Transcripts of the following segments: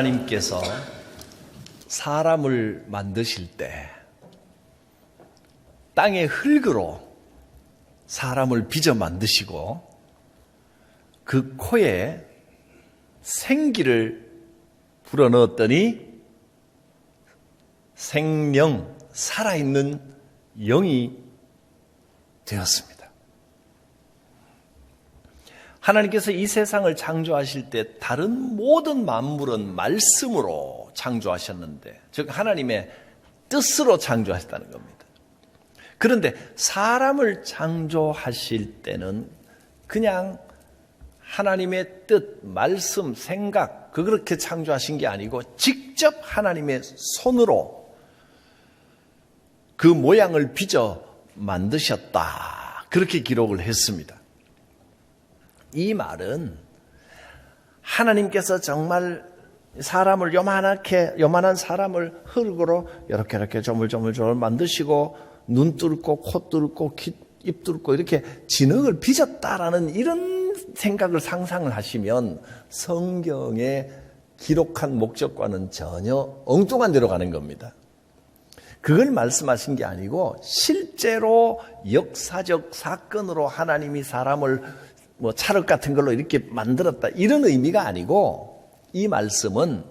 하나님께서 사람을 만드실 때 땅의 흙으로 사람을 빚어 만드시고 그 코에 생기를 불어넣었더니 생명, 살아있는 영이 되었습니다. 하나님께서 이 세상을 창조하실 때 다른 모든 만물은 말씀으로 창조하셨는데, 즉 하나님의 뜻으로 창조하셨다는 겁니다. 그런데 사람을 창조하실 때는 그냥 하나님의 뜻, 말씀, 생각 그렇게 창조하신 게 아니고 직접 하나님의 손으로 그 모양을 빚어 만드셨다. 그렇게 기록을 했습니다. 이 말은 하나님께서 정말 사람을 요만한 사람을 흙으로 이렇게 조물조물 만드시고 눈 뚫고 코 뚫고 입 뚫고 이렇게 진흙을 빚었다라는 이런 생각을 상상을 하시면 성경에 기록한 목적과는 전혀 엉뚱한 데로 가는 겁니다. 그걸 말씀하신 게 아니고 실제로 역사적 사건으로 하나님이 사람을 찰흙 같은 걸로 이렇게 만들었다 이런 의미가 아니고, 이 말씀은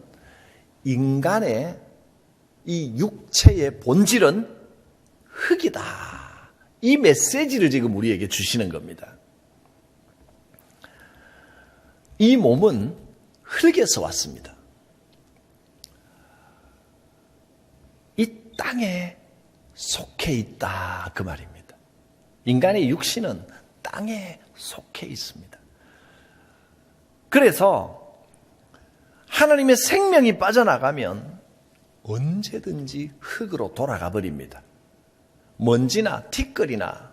인간의 이 육체의 본질은 흙이다, 이 메시지를 지금 우리에게 주시는 겁니다. 이 몸은 흙에서 왔습니다. 이 땅에 속해 있다 그 말입니다. 인간의 육신은 땅에 속해 있습니다. 그래서 하나님의 생명이 빠져나가면 언제든지 흙으로 돌아가 버립니다. 먼지나 티끌이나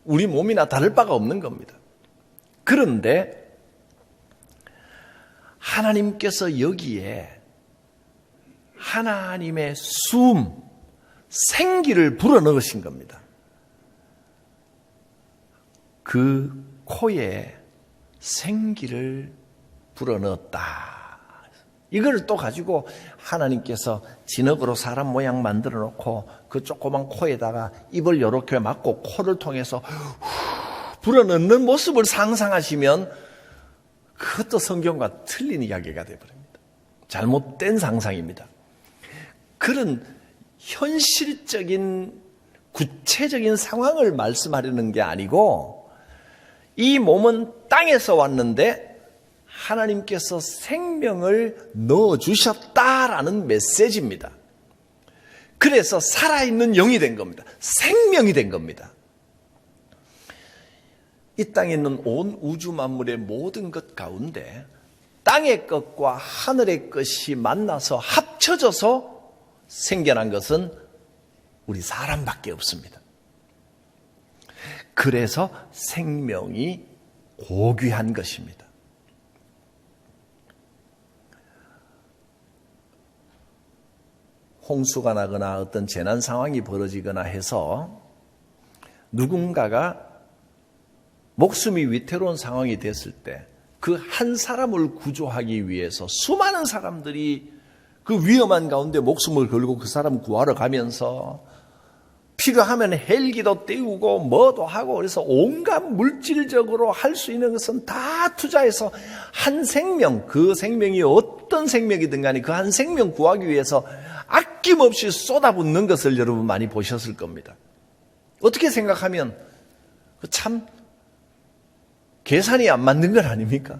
우리 몸이나 다를 바가 없는 겁니다. 그런데 하나님께서 여기에 하나님의 숨, 생기를 불어넣으신 겁니다. 그 코에 생기를 불어넣었다. 이걸 또 가지고 하나님께서 진흙으로 사람 모양 만들어 놓고 그 조그만 코에다가 입을 이렇게 막고 코를 통해서 불어넣는 모습을 상상하시면 그것도 성경과 틀린 이야기가 되어버립니다. 잘못된 상상입니다. 그런 현실적인 구체적인 상황을 말씀하려는 게 아니고, 이 몸은 땅에서 왔는데 하나님께서 생명을 넣어주셨다라는 메시지입니다. 그래서 살아있는 영이 된 겁니다. 생명이 된 겁니다. 이 땅에 있는 온 우주 만물의 모든 것 가운데 땅의 것과 하늘의 것이 만나서 합쳐져서 생겨난 것은 우리 사람밖에 없습니다. 그래서 생명이 고귀한 것입니다. 홍수가 나거나 어떤 재난 상황이 벌어지거나 해서 누군가가 목숨이 위태로운 상황이 됐을 때 그 한 사람을 구조하기 위해서 수많은 사람들이 그 위험한 가운데 목숨을 걸고 그 사람 구하러 가면서 필요하면 헬기도 띄우고 뭐도 하고, 그래서 온갖 물질적으로 할 수 있는 것은 다 투자해서 한 생명, 그 생명이 어떤 생명이든 간에 그 한 생명 구하기 위해서 아낌없이 쏟아붓는 것을 여러분 많이 보셨을 겁니다. 어떻게 생각하면 참 계산이 안 맞는 건 아닙니까?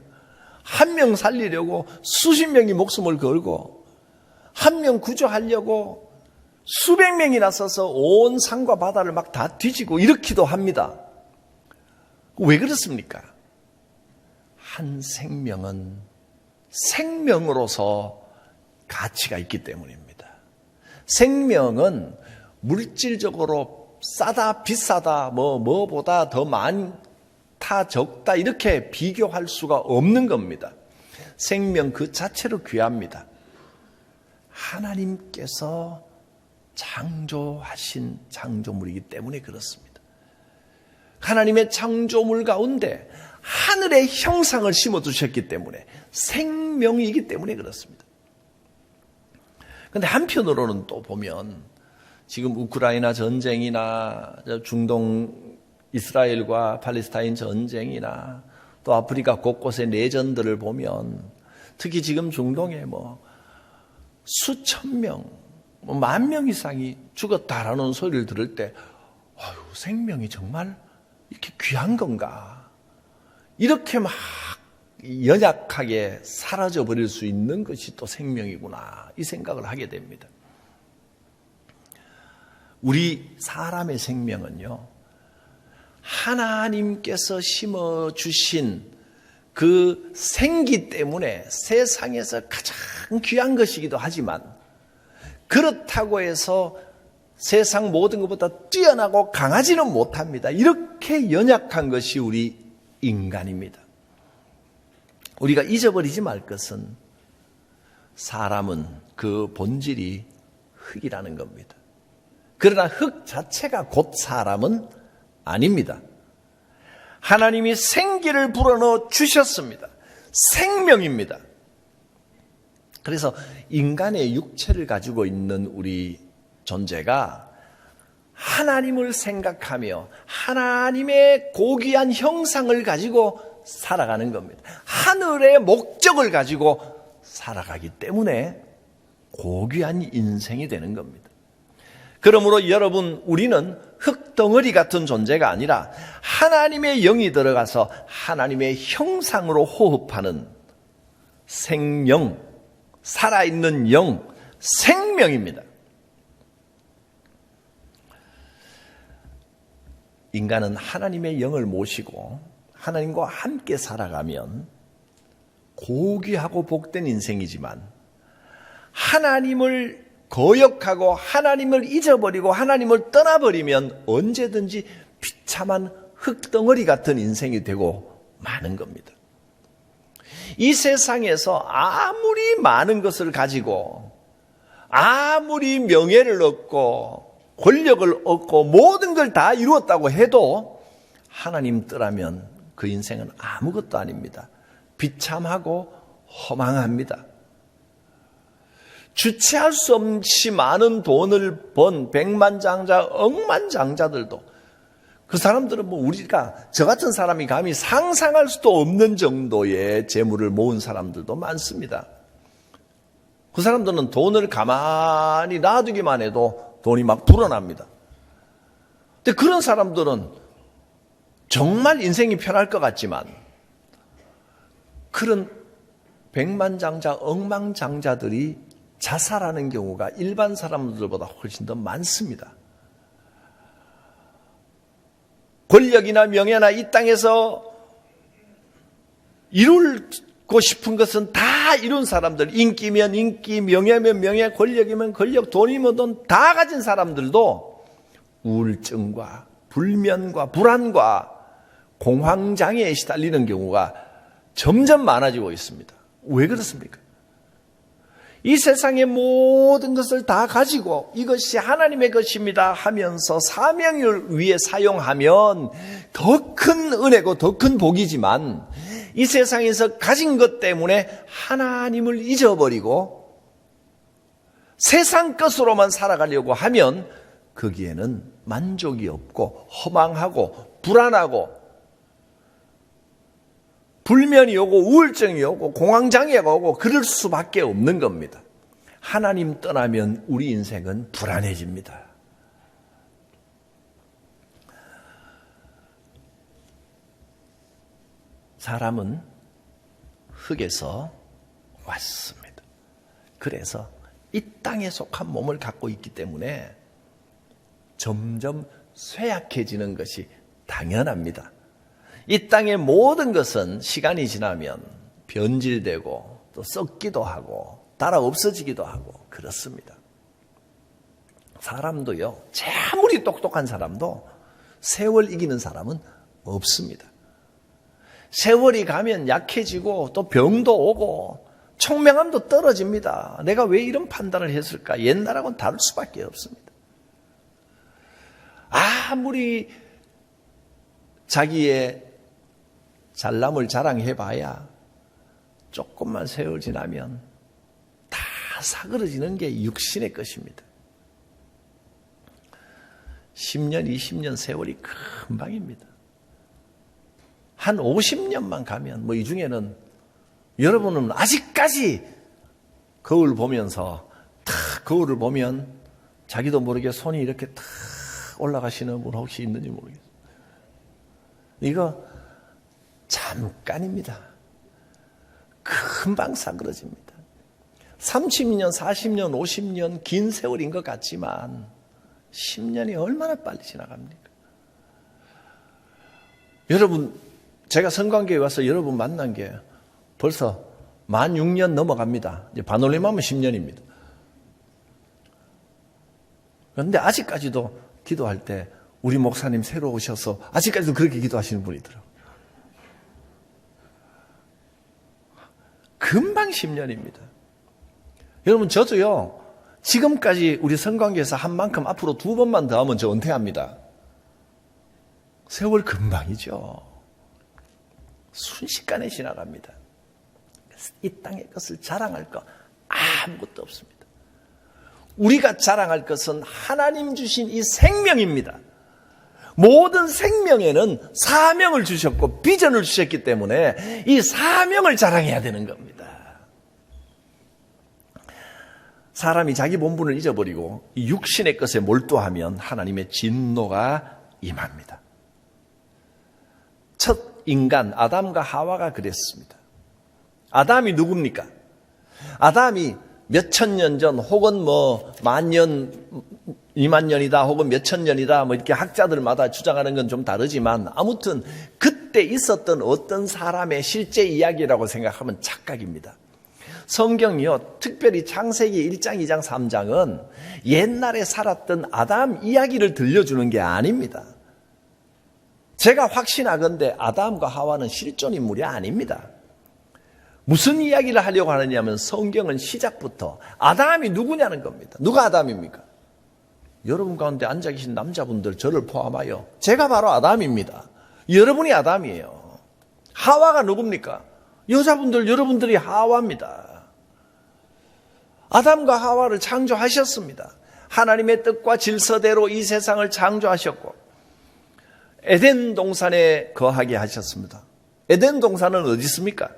한 명 살리려고 수십 명이 목숨을 걸고 한 명 구조하려고 수백 명이 나서서 온 산과 바다를 막 다 뒤지고 이렇기도 합니다. 왜 그렇습니까? 한 생명은 생명으로서 가치가 있기 때문입니다. 생명은 물질적으로 싸다 비싸다 뭐보다 더 많다 적다 이렇게 비교할 수가 없는 겁니다. 생명 그 자체로 귀합니다. 하나님께서 창조하신 창조물이기 때문에 그렇습니다. 하나님의 창조물 가운데 하늘의 형상을 심어두셨기 때문에 생명이기 때문에 그렇습니다. 근데 한편으로는 또 보면 지금 우크라이나 전쟁이나 중동 이스라엘과 팔레스타인 전쟁이나 또 아프리카 곳곳의 내전들을 보면 특히 지금 중동에 수천 명, 10,000명 이상이 죽었다라는 소리를 들을 때 생명이 정말 이렇게 귀한 건가? 이렇게 막 연약하게 사라져 버릴 수 있는 것이 또 생명이구나 이 생각을 하게 됩니다. 우리 사람의 생명은요, 하나님께서 심어주신 그 생기 때문에 세상에서 가장 귀한 것이기도 하지만 그렇다고 해서 세상 모든 것보다 뛰어나고 강하지는 못합니다. 이렇게 연약한 것이 우리 인간입니다. 우리가 잊어버리지 말 것은 사람은 그 본질이 흙이라는 겁니다. 그러나 흙 자체가 곧 사람은 아닙니다. 하나님이 생기를 불어넣어 주셨습니다. 생명입니다. 그래서 인간의 육체를 가지고 있는 우리 존재가 하나님을 생각하며 하나님의 고귀한 형상을 가지고 살아가는 겁니다. 하늘의 목적을 가지고 살아가기 때문에 고귀한 인생이 되는 겁니다. 그러므로 여러분, 우리는 흙덩어리 같은 존재가 아니라 하나님의 영이 들어가서 하나님의 형상으로 호흡하는 생영, 살아있는 영, 생명입니다. 인간은 하나님의 영을 모시고 하나님과 함께 살아가면 고귀하고 복된 인생이지만 하나님을 거역하고 하나님을 잊어버리고 하나님을 떠나버리면 언제든지 비참한 흙덩어리 같은 인생이 되고 마는 겁니다. 이 세상에서 아무리 많은 것을 가지고 아무리 명예를 얻고 권력을 얻고 모든 걸 다 이루었다고 해도 하나님 떠나면 그 인생은 아무것도 아닙니다. 비참하고 허망합니다. 주체할 수 없이 많은 돈을 번 백만장자, 억만장자들도 그 사람들은 우리가 저 같은 사람이 감히 상상할 수도 없는 정도의 재물을 모은 사람들도 많습니다. 그 사람들은 돈을 가만히 놔두기만 해도 돈이 막 불어납니다. 근데 그런 사람들은 정말 인생이 편할 것 같지만 그런 백만장자, 억만장자들이 자살하는 경우가 일반 사람들보다 훨씬 더 많습니다. 권력이나 명예나 이 땅에서 이루고 싶은 것은 다 이룬 사람들, 인기면 인기, 명예면 명예, 권력이면 권력, 돈이면 돈 다 가진 사람들도 우울증과 불면과 불안과 공황장애에 시달리는 경우가 점점 많아지고 있습니다. 왜 그렇습니까? 이 세상의 모든 것을 다 가지고 이것이 하나님의 것입니다 하면서 사명을 위해 사용하면 더 큰 은혜고 더 큰 복이지만 이 세상에서 가진 것 때문에 하나님을 잊어버리고 세상 것으로만 살아가려고 하면 거기에는 만족이 없고 허망하고 불안하고 불면이 오고 우울증이 오고 공황장애가 오고 그럴 수밖에 없는 겁니다. 하나님 떠나면 우리 인생은 불안해집니다. 사람은 흙에서 왔습니다. 그래서 이 땅에 속한 몸을 갖고 있기 때문에 점점 쇠약해지는 것이 당연합니다. 이 땅의 모든 것은 시간이 지나면 변질되고 또 썩기도 하고 따라 없어지기도 하고 그렇습니다. 사람도요, 아무리 똑똑한 사람도 세월 이기는 사람은 없습니다. 세월이 가면 약해지고 또 병도 오고 총명함도 떨어집니다. 내가 왜 이런 판단을 했을까? 옛날하고는 다를 수밖에 없습니다. 아무리 자기의 잘남을 자랑해봐야 조금만 세월 지나면 다 사그러지는 게 육신의 것입니다. 10년, 20년 세월이 금방입니다. 한 50년만 가면 이 중에는 여러분은 아직까지 거울 보면서 탁 거울을 보면 자기도 모르게 손이 이렇게 탁 올라가시는 분 혹시 있는지 모르겠어요. 이거 잠깐입니다. 금방 사그러집니다. 30년, 40년, 50년 긴 세월인 것 같지만 10년이 얼마나 빨리 지나갑니까? 여러분, 제가 성관계에 와서 여러분 만난 게 벌써 만 6년 넘어갑니다. 이제 반올림하면 10년입니다. 그런데 아직까지도 기도할 때 우리 목사님 새로 오셔서 아직까지도 그렇게 기도하시는 분이 있더라고요. 금방 10년입니다. 여러분, 저도요, 지금까지 우리 성관계에서 한 만큼 앞으로 2번만 더 하면 저 은퇴합니다. 세월 금방이죠. 순식간에 지나갑니다. 이 땅의 것을 자랑할 거 아무것도 없습니다. 우리가 자랑할 것은 하나님 주신 이 생명입니다. 모든 생명에는 사명을 주셨고 비전을 주셨기 때문에 이 사명을 자랑해야 되는 겁니다. 사람이 자기 본분을 잊어버리고 이 육신의 것에 몰두하면 하나님의 진노가 임합니다. 첫 인간 아담과 하와가 그랬습니다. 아담이 누굽니까? 아담이 몇천 년 전 혹은 만년, 2만 년이다 혹은 몇천 년이다 이렇게 학자들마다 주장하는 건 좀 다르지만 아무튼 그때 있었던 어떤 사람의 실제 이야기라고 생각하면 착각입니다. 성경이요, 특별히 창세기 1장, 2장, 3장은 옛날에 살았던 아담 이야기를 들려주는 게 아닙니다. 제가 확신하건대 아담과 하와는 실존 인물이 아닙니다. 무슨 이야기를 하려고 하느냐면 성경은 시작부터 아담이 누구냐는 겁니다. 누가 아담입니까? 여러분 가운데 앉아 계신 남자분들 저를 포함하여 제가 바로 아담입니다. 여러분이 아담이에요. 하와가 누굽니까? 여자분들 여러분들이 하와입니다. 아담과 하와를 창조하셨습니다. 하나님의 뜻과 질서대로 이 세상을 창조하셨고 에덴 동산에 거하게 하셨습니다. 에덴 동산은 어디 있습니까?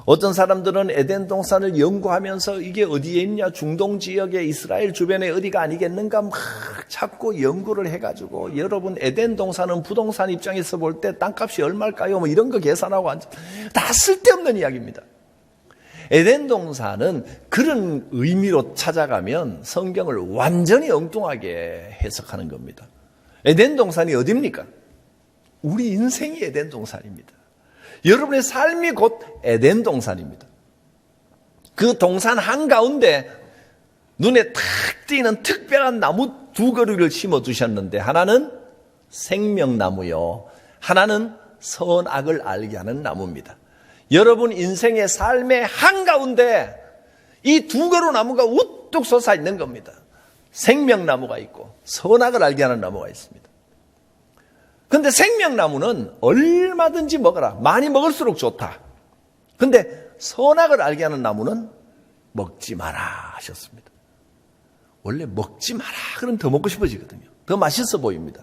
어떤 사람들은 에덴 동산을 연구하면서 이게 어디에 있냐, 중동 지역의 이스라엘 주변에 어디가 아니겠는가 막 자꾸 연구를 해가지고 여러분 에덴 동산은 부동산 입장에서 볼 때 땅값이 얼마일까요? 이런 거 계산하고 다 쓸데없는 이야기입니다. 에덴 동산은 그런 의미로 찾아가면 성경을 완전히 엉뚱하게 해석하는 겁니다. 에덴 동산이 어디입니까? 우리 인생이 에덴 동산입니다. 여러분의 삶이 곧 에덴 동산입니다. 그 동산 한가운데 눈에 탁 띄는 특별한 나무 2그루를 심어 두셨는데 하나는 생명나무요, 하나는 선악을 알게 하는 나무입니다. 여러분 인생의 삶의 한가운데 이 2그루 나무가 우뚝 솟아 있는 겁니다. 생명나무가 있고 선악을 알게 하는 나무가 있습니다. 근데 생명나무는 얼마든지 먹어라. 많이 먹을수록 좋다. 근데 선악을 알게 하는 나무는 먹지 마라 하셨습니다. 원래 먹지 마라 그러면 더 먹고 싶어지거든요. 더 맛있어 보입니다.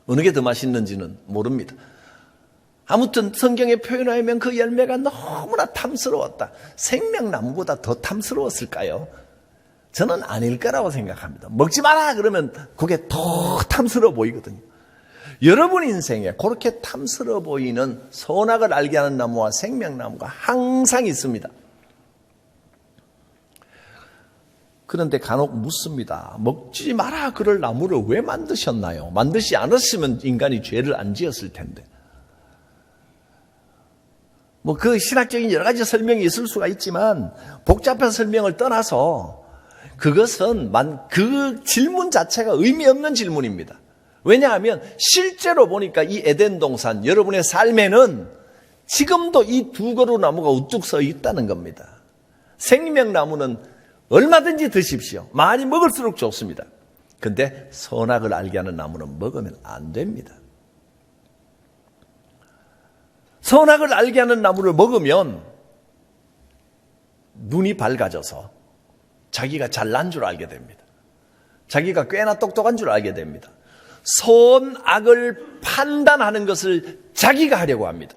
어느 게 더 맛있는지는 모릅니다. 아무튼 성경에 표현하면 그 열매가 너무나 탐스러웠다. 생명나무보다 더 탐스러웠을까요? 저는 아닐 거라고 생각합니다. 먹지 마라 그러면 그게 더 탐스러워 보이거든요. 여러분 인생에 그렇게 탐스러워 보이는 선악을 알게 하는 나무와 생명나무가 항상 있습니다. 그런데 간혹 묻습니다. 먹지 마라 그럴 나무를 왜 만드셨나요? 만드시 않았으면 인간이 죄를 안 지었을 텐데. 그 신학적인 여러 가지 설명이 있을 수가 있지만 복잡한 설명을 떠나서 그것은 그 질문 자체가 의미 없는 질문입니다. 왜냐하면 실제로 보니까 이 에덴 동산 여러분의 삶에는 지금도 이 2그루 나무가 우뚝 서 있다는 겁니다. 생명나무는 얼마든지 드십시오. 많이 먹을수록 좋습니다. 근데 선악을 알게 하는 나무는 먹으면 안 됩니다. 선악을 알게 하는 나무를 먹으면 눈이 밝아져서 자기가 잘난 줄 알게 됩니다. 자기가 꽤나 똑똑한 줄 알게 됩니다. 선악을 판단하는 것을 자기가 하려고 합니다.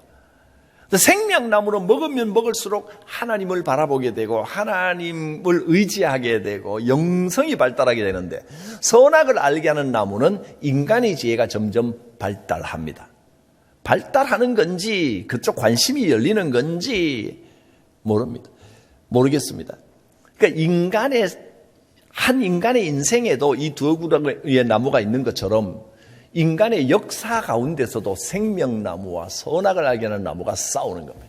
생명나무로 먹으면 먹을수록 하나님을 바라보게 되고 하나님을 의지하게 되고 영성이 발달하게 되는데, 선악을 알게 하는 나무는 인간의 지혜가 점점 발달합니다. 발달하는 건지 그쪽 관심이 열리는 건지 모르겠습니다. 그러니까 한 인간의 인생에도 이 두 그루의 나무가 있는 것처럼 인간의 역사 가운데서도 생명나무와 선악을 알게 하는 나무가 싸우는 겁니다.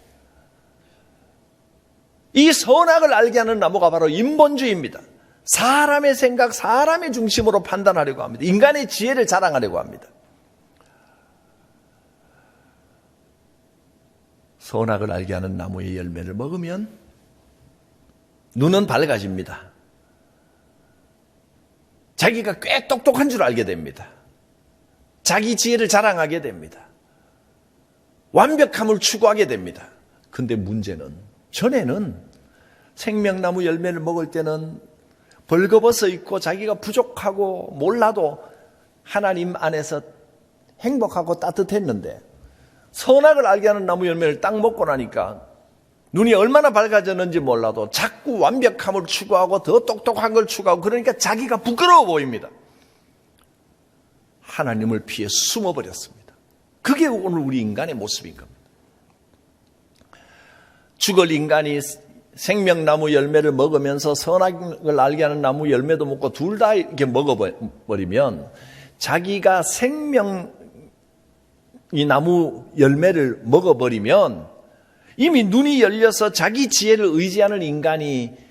이 선악을 알게 하는 나무가 바로 인본주의입니다. 사람의 생각, 사람의 중심으로 판단하려고 합니다. 인간의 지혜를 자랑하려고 합니다. 선악을 알게 하는 나무의 열매를 먹으면 눈은 밝아집니다. 자기가 꽤 똑똑한 줄 알게 됩니다. 자기 지혜를 자랑하게 됩니다. 완벽함을 추구하게 됩니다. 근데 문제는, 전에는 생명나무 열매를 먹을 때는 벌거벗어 있고 자기가 부족하고 몰라도 하나님 안에서 행복하고 따뜻했는데, 선악을 알게 하는 나무 열매를 딱 먹고 나니까 눈이 얼마나 밝아졌는지 몰라도 자꾸 완벽함을 추구하고 더 똑똑한 걸 추구하고, 그러니까 자기가 부끄러워 보입니다. 하나님을 피해 숨어버렸습니다. 그게 오늘 우리 인간의 모습인 겁니다. 죽을 인간이 생명나무 열매를 먹으면서 선악을 알게 하는 나무 열매도 먹고 둘 다 이렇게 먹어버리면, 자기가 이 나무 열매를 먹어버리면 이미 눈이 열려서 자기 지혜를 의지하는 인간이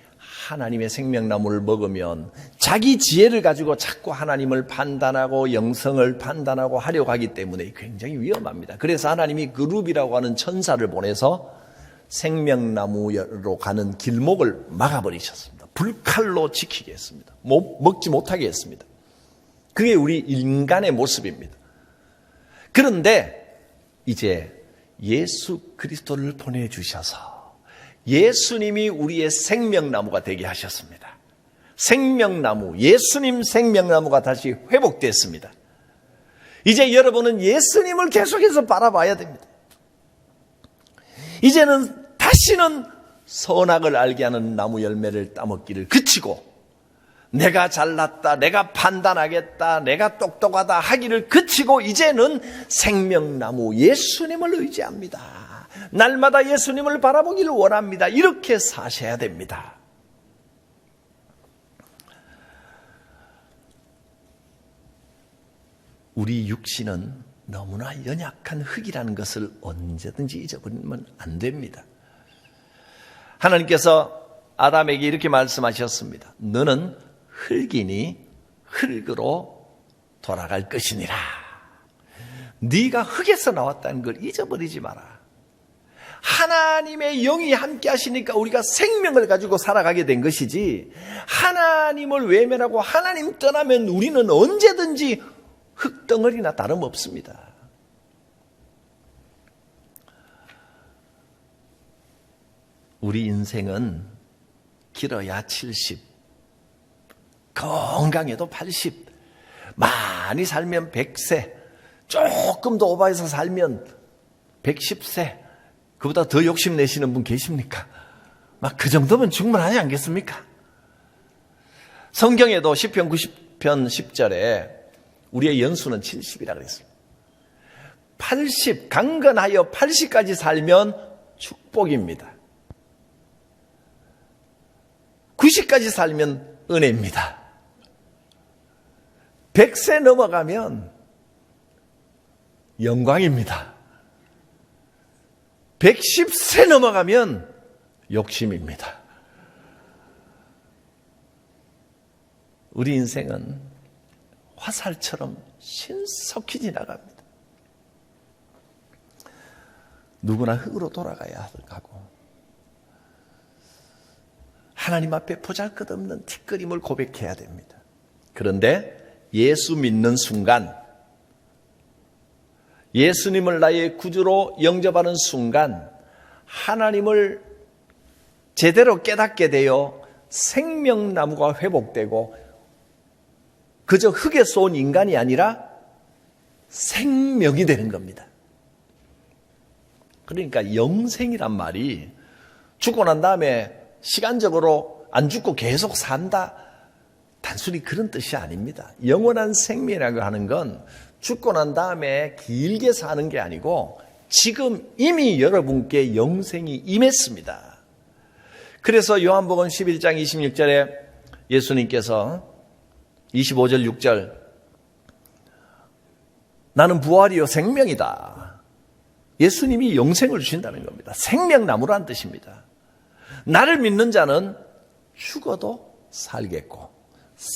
하나님의 생명나무를 먹으면 자기 지혜를 가지고 자꾸 하나님을 판단하고 영성을 판단하고 하려고 하기 때문에 굉장히 위험합니다. 그래서 하나님이 그룹이라고 하는 천사를 보내서 생명나무로 가는 길목을 막아버리셨습니다. 불칼로 지키게 했습니다. 먹지 못하게 했습니다. 그게 우리 인간의 모습입니다. 그런데 이제 예수 그리스도를 보내주셔서 예수님이 우리의 생명나무가 되게 하셨습니다. 생명나무, 예수님 생명나무가 다시 회복됐습니다. 이제 여러분은 예수님을 계속해서 바라봐야 됩니다. 이제는 다시는 선악을 알게 하는 나무 열매를 따먹기를 그치고, 내가 잘났다, 내가 판단하겠다, 내가 똑똑하다 하기를 그치고, 이제는 생명나무 예수님을 의지합니다. 날마다 예수님을 바라보기를 원합니다. 이렇게 사셔야 됩니다. 우리 육신은 너무나 연약한 흙이라는 것을 언제든지 잊어버리면 안 됩니다. 하나님께서 아담에게 이렇게 말씀하셨습니다. 너는 흙이니 흙으로 돌아갈 것이니라. 네가 흙에서 나왔다는 걸 잊어버리지 마라. 하나님의 영이 함께 하시니까 우리가 생명을 가지고 살아가게 된 것이지, 하나님을 외면하고 하나님 떠나면 우리는 언제든지 흙덩어리나 다름없습니다. 우리 인생은 길어야 70, 건강해도 80, 많이 살면 100세, 조금 더 오버해서 살면 110세, 그보다 더 욕심내시는 분 계십니까? 막 그 정도면 충분하지 않겠습니까? 성경에도 시편 90편 10절에 우리의 연수는 70이라 그랬습니다. 80, 강건하여 80까지 살면 축복입니다. 90까지 살면 은혜입니다. 100세 넘어가면 영광입니다. 110세 넘어가면 욕심입니다. 우리 인생은 화살처럼 신속히 지나갑니다. 누구나 흙으로 돌아가야 하고, 하나님 앞에 보잘것없는 티끌임을 고백해야 됩니다. 그런데 예수 믿는 순간, 예수님을 나의 구주로 영접하는 순간, 하나님을 제대로 깨닫게 되어 생명나무가 회복되고 그저 흙에서 온 인간이 아니라 생명이 되는 겁니다. 그러니까 영생이란 말이 죽고 난 다음에 시간적으로 안 죽고 계속 산다, 단순히 그런 뜻이 아닙니다. 영원한 생명이라고 하는 건 죽고 난 다음에 길게 사는 게 아니고 지금 이미 여러분께 영생이 임했습니다. 그래서 요한복음 11장 26절에 예수님께서 25절 6절 나는 부활이요 생명이다. 예수님이 영생을 주신다는 겁니다. 생명나무라는 뜻입니다. 나를 믿는 자는 죽어도 살겠고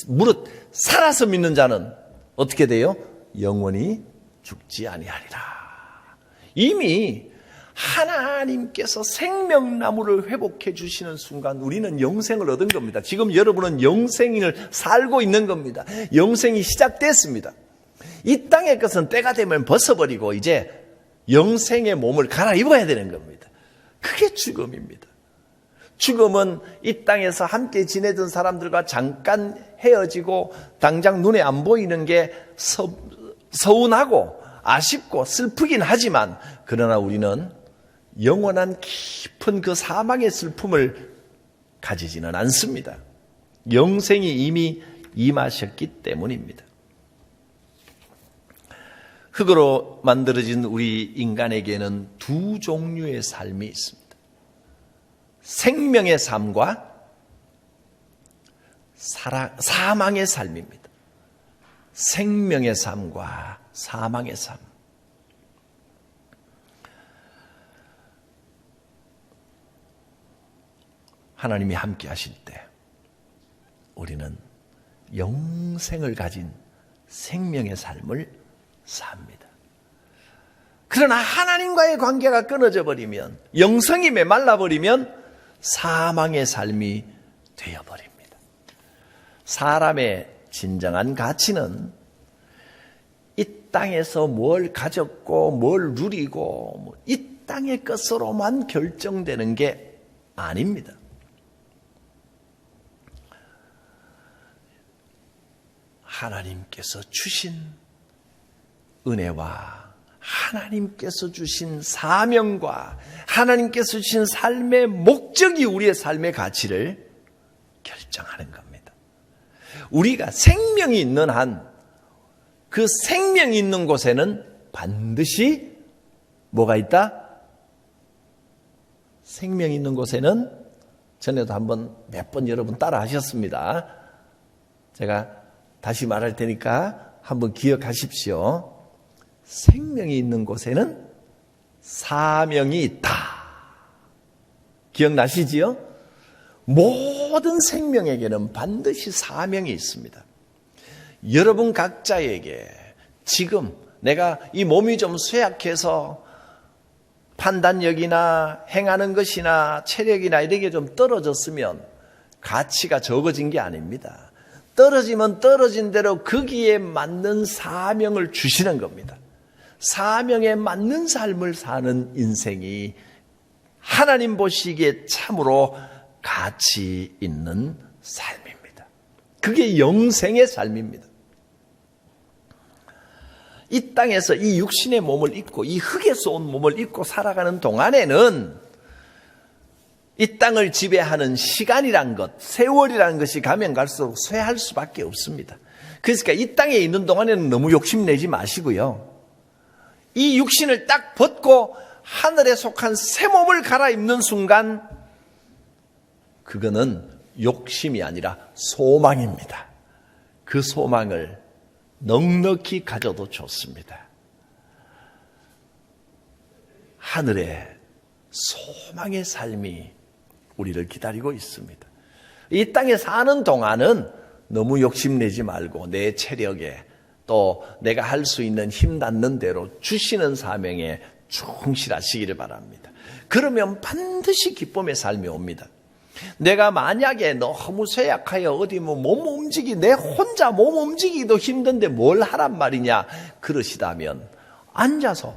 무릇 살아서 믿는 자는 어떻게 돼요? 영원히 죽지 아니하리라. 이미 하나님께서 생명나무를 회복해 주시는 순간 우리는 영생을 얻은 겁니다. 지금 여러분은 영생을 살고 있는 겁니다. 영생이 시작됐습니다. 이 땅의 것은 때가 되면 벗어버리고 이제 영생의 몸을 갈아입어야 되는 겁니다. 그게 죽음입니다. 죽음은 이 땅에서 함께 지내던 사람들과 잠깐 헤어지고 당장 눈에 안 보이는 게 서운하고 아쉽고 슬프긴 하지만 그러나 우리는 영원한 깊은 그 사망의 슬픔을 가지지는 않습니다. 영생이 이미 임하셨기 때문입니다. 흙으로 만들어진 우리 인간에게는 두 종류의 삶이 있습니다. 생명의 삶과 사망의 삶입니다. 생명의 삶과 사망의 삶. 하나님이 함께 하실 때 우리는 영생을 가진 생명의 삶을 삽니다. 그러나 하나님과의 관계가 끊어져 버리면, 영성이 메말라 버리면 사망의 삶이 되어버립니다. 사람의 진정한 가치는 이 땅에서 뭘 가졌고 뭘 누리고 이 땅의 것으로만 결정되는 게 아닙니다. 하나님께서 주신 은혜와 하나님께서 주신 사명과 하나님께서 주신 삶의 목적이 우리의 삶의 가치를 결정하는 겁니다. 우리가 생명이 있는 한 그 생명이 있는 곳에는 반드시 뭐가 있다? 생명이 있는 곳에는 전에도 한번 몇 번 여러분 따라 하셨습니다. 제가 다시 말할 테니까 한번 기억하십시오. 생명이 있는 곳에는 사명이 있다. 기억나시지요? 모든 생명에게는 반드시 사명이 있습니다. 여러분 각자에게 지금 내가 이 몸이 좀 쇠약해서 판단력이나 행하는 것이나 체력이나 이런 게 좀 떨어졌으면 가치가 적어진 게 아닙니다. 떨어지면 떨어진 대로 거기에 맞는 사명을 주시는 겁니다. 사명에 맞는 삶을 사는 인생이 하나님 보시기에 참으로 가치 있는 삶입니다. 그게 영생의 삶입니다. 이 땅에서 이 육신의 몸을 입고 이 흙에서 온 몸을 입고 살아가는 동안에는 이 땅을 지배하는 시간이란 것, 세월이라는 것이 가면 갈수록 쇠할 수밖에 없습니다. 그러니까 이 땅에 있는 동안에는 너무 욕심내지 마시고요. 이 육신을 딱 벗고 하늘에 속한 새 몸을 갈아입는 순간 그거는 욕심이 아니라 소망입니다. 그 소망을 넉넉히 가져도 좋습니다. 하늘에 소망의 삶이 우리를 기다리고 있습니다. 이 땅에 사는 동안은 너무 욕심내지 말고 내 체력에 또 내가 할 수 있는 힘 닿는 대로 주시는 사명에 충실하시기를 바랍니다. 그러면 반드시 기쁨의 삶이 옵니다. 내가 만약에 너무 쇠약하여 어디 몸 움직이기, 내 혼자 몸 움직이기도 힘든데 뭘 하란 말이냐 그러시다면 앉아서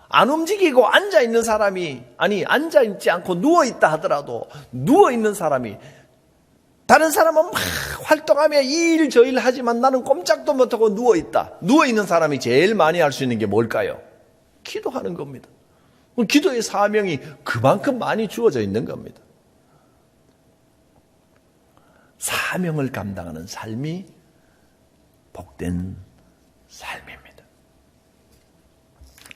안 움직이고 앉아있는 사람이, 아니 앉아있지 않고 누워있다 하더라도 누워있는 사람이 다른 사람은 막 활동하며 이 일 저 일 하지만 나는 꼼짝도 못하고 누워있다. 누워있는 사람이 제일 많이 할 수 있는 게 뭘까요? 기도하는 겁니다. 기도의 사명이 그만큼 많이 주어져 있는 겁니다. 사명을 감당하는 삶이 복된 삶입니다.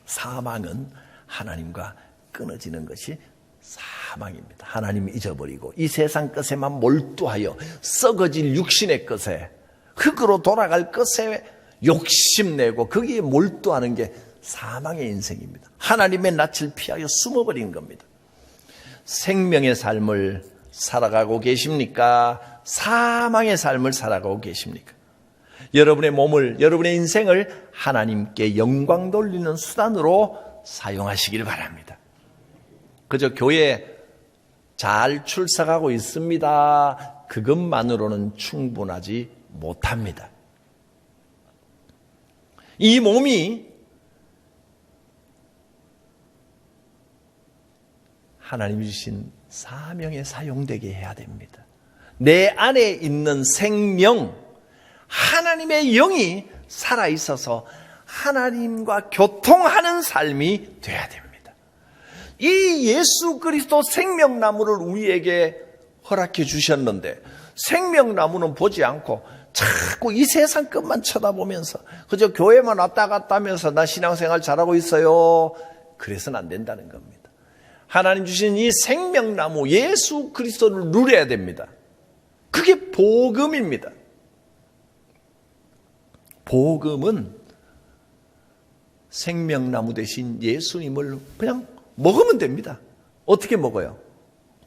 사망은 하나님과 끊어지는 것이 사망입니다. 하나님을 잊어버리고 이 세상 것에만 몰두하여 썩어질 육신의 것에, 흙으로 돌아갈 것에 욕심내고 거기에 몰두하는 게 사망의 인생입니다. 하나님의 낯을 피하여 숨어버리는 겁니다. 생명의 삶을 살아가고 계십니까? 사망의 삶을 살아가고 계십니까? 여러분의 몸을, 여러분의 인생을 하나님께 영광 돌리는 수단으로 사용하시길 바랍니다. 그저 교회 잘 출석하고 있습니다. 그것만으로는 충분하지 못합니다. 이 몸이 하나님이 주신 사명에 사용되게 해야 됩니다. 내 안에 있는 생명, 하나님의 영이 살아있어서 하나님과 교통하는 삶이 돼야 됩니다. 이 예수 그리스도 생명나무를 우리에게 허락해 주셨는데, 생명나무는 보지 않고 자꾸 이 세상 것만 쳐다보면서 그저 교회만 왔다 갔다 하면서 나 신앙생활 잘하고 있어요. 그래서는 안 된다는 겁니다. 하나님 주신 이 생명나무 예수 그리스도를 누려야 됩니다. 그게 복음입니다. 복음은 생명나무 대신 예수님을 그냥 먹으면 됩니다. 어떻게 먹어요?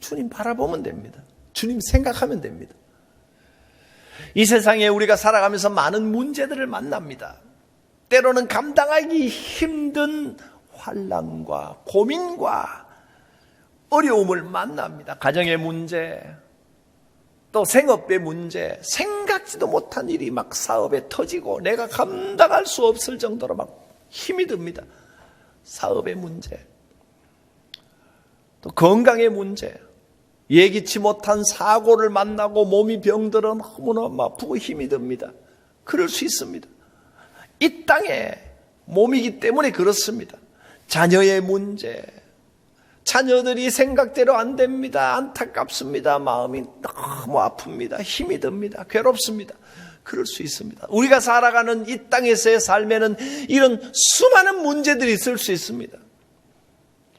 주님 바라보면 됩니다. 주님 생각하면 됩니다. 이 세상에 우리가 살아가면서 많은 문제들을 만납니다. 때로는 감당하기 힘든 환난과 고민과 어려움을 만납니다. 가정의 문제, 또 생업의 문제, 생각지도 못한 일이 막 사업에 터지고 내가 감당할 수 없을 정도로 막 힘이 듭니다. 사업의 문제, 또 건강의 문제, 예기치 못한 사고를 만나고 몸이 병들어 너무너무 아프고 힘이 듭니다. 그럴 수 있습니다. 이 땅에 몸이기 때문에 그렇습니다. 자녀의 문제, 자녀들이 생각대로 안 됩니다. 안타깝습니다. 마음이 너무 아픕니다. 힘이 듭니다. 괴롭습니다. 그럴 수 있습니다. 우리가 살아가는 이 땅에서의 삶에는 이런 수많은 문제들이 있을 수 있습니다.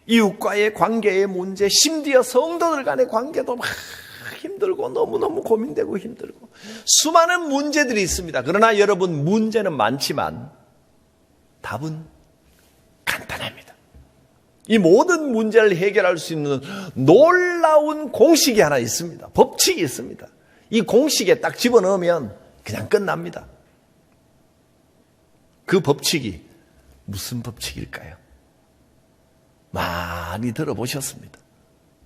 이웃과의 관계의 문제, 심지어 성도들 간의 관계도 막 힘들고 너무너무 고민되고 힘들고 수많은 문제들이 있습니다. 그러나 여러분, 문제는 많지만 답은 간단합니다. 이 모든 문제를 해결할 수 있는 놀라운 공식이 하나 있습니다. 법칙이 있습니다. 이 공식에 딱 집어넣으면 그냥 끝납니다. 그 법칙이 무슨 법칙일까요? 많이 들어보셨습니다.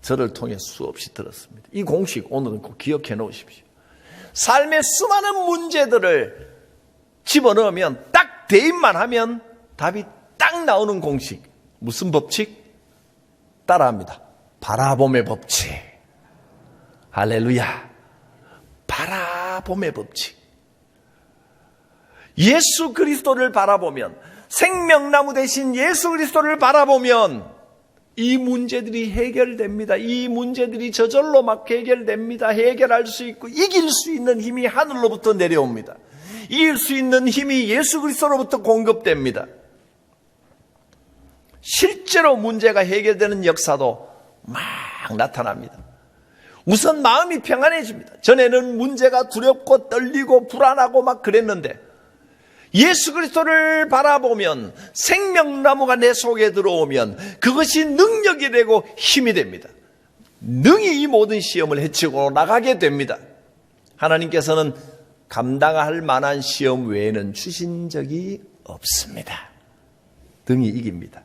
저를 통해 수없이 들었습니다. 이 공식 오늘은 꼭 기억해 놓으십시오. 삶의 수많은 문제들을 집어넣으면 딱 대입만 하면 답이 딱 나오는 공식. 무슨 법칙? 따라합니다. 바라봄의 법칙. 할렐루야. 바라봄의 법칙. 예수 그리스도를 바라보면, 생명나무 대신 예수 그리스도를 바라보면 이 문제들이 해결됩니다. 이 문제들이 저절로 막 해결됩니다. 해결할 수 있고 이길 수 있는 힘이 하늘로부터 내려옵니다. 이길 수 있는 힘이 예수 그리스도로부터 공급됩니다. 실제로 문제가 해결되는 역사도 막 나타납니다. 우선 마음이 평안해집니다. 전에는 문제가 두렵고 떨리고 불안하고 막 그랬는데 예수 그리스도를 바라보면, 생명나무가 내 속에 들어오면 그것이 능력이 되고 힘이 됩니다. 능히 이 모든 시험을 헤치고 나가게 됩니다. 하나님께서는 감당할 만한 시험 외에는 주신 적이 없습니다. 능히 이깁니다.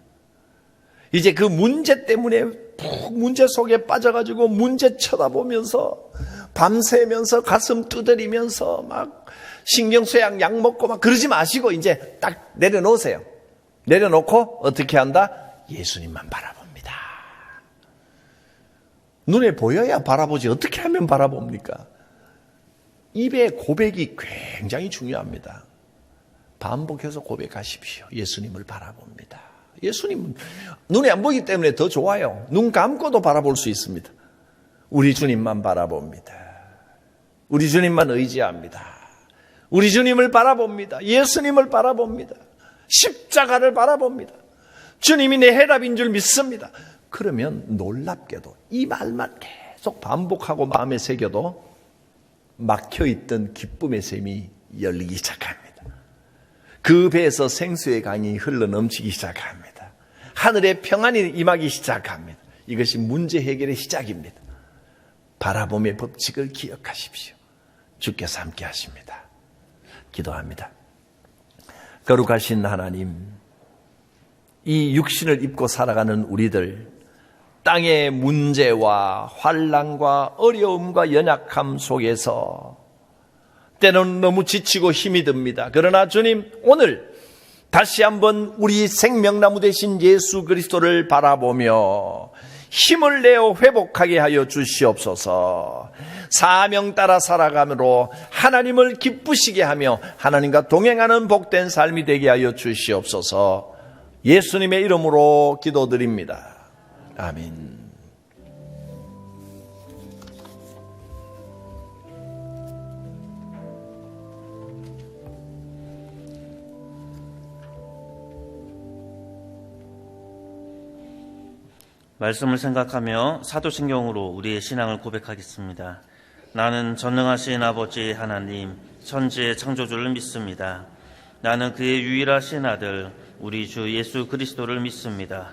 이제 그 문제 때문에 푹 문제 속에 빠져가지고 문제 쳐다보면서 밤새면서 가슴 두드리면서 막 신경쇠약 약 먹고 막 그러지 마시고 이제 딱 내려놓으세요. 내려놓고 어떻게 한다? 예수님만 바라봅니다. 눈에 보여야 바라보지 어떻게 하면 바라봅니까? 입의 고백이 굉장히 중요합니다. 반복해서 고백하십시오. 예수님을 바라봅니다. 예수님은 눈에 안 보이기 때문에 더 좋아요. 눈 감고도 바라볼 수 있습니다. 우리 주님만 바라봅니다. 우리 주님만 의지합니다. 우리 주님을 바라봅니다. 예수님을 바라봅니다. 십자가를 바라봅니다. 주님이 내 해답인 줄 믿습니다. 그러면 놀랍게도 이 말만 계속 반복하고 마음에 새겨도 막혀있던 기쁨의 샘이 열리기 시작합니다. 그 배에서 생수의 강이 흘러넘치기 시작합니다. 하늘의 평안이 임하기 시작합니다. 이것이 문제 해결의 시작입니다. 바라봄의 법칙을 기억하십시오. 주께서 함께 하십니다. 기도합니다. 거룩하신 하나님, 이 육신을 입고 살아가는 우리들, 땅의 문제와 환난과 어려움과 연약함 속에서 때로는 너무 지치고 힘이 듭니다. 그러나 주님, 오늘 다시 한번 우리 생명나무 되신 예수 그리스도를 바라보며 힘을 내어 회복하게 하여 주시옵소서. 사명 따라 살아감으로 하나님을 기쁘시게 하며 하나님과 동행하는 복된 삶이 되게 하여 주시옵소서. 예수님의 이름으로 기도드립니다. 아멘. 말씀을 생각하며 사도신경으로 우리의 신앙을 고백하겠습니다. 나는 전능하신 아버지 하나님, 천지의 창조주를 믿습니다. 나는 그의 유일하신 아들, 우리 주 예수 그리스도를 믿습니다.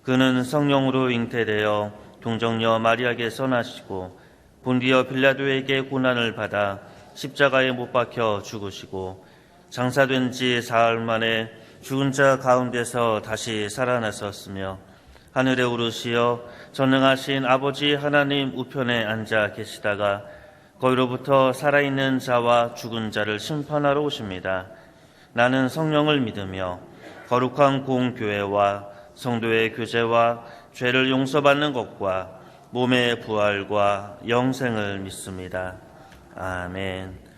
그는 성령으로 잉태되어 동정녀 마리아에게서 나시고 본디어 빌라도에게 고난을 받아 십자가에 못 박혀 죽으시고 장사된 지 사흘 만에 죽은 자 가운데서 다시 살아나셨으며 하늘에 오르시어 전능하신 아버지 하나님 우편에 앉아 계시다가 거기로부터 살아있는 자와 죽은 자를 심판하러 오십니다. 나는 성령을 믿으며 거룩한 공교회와 성도의 교제와 죄를 용서받는 것과 몸의 부활과 영생을 믿습니다. 아멘.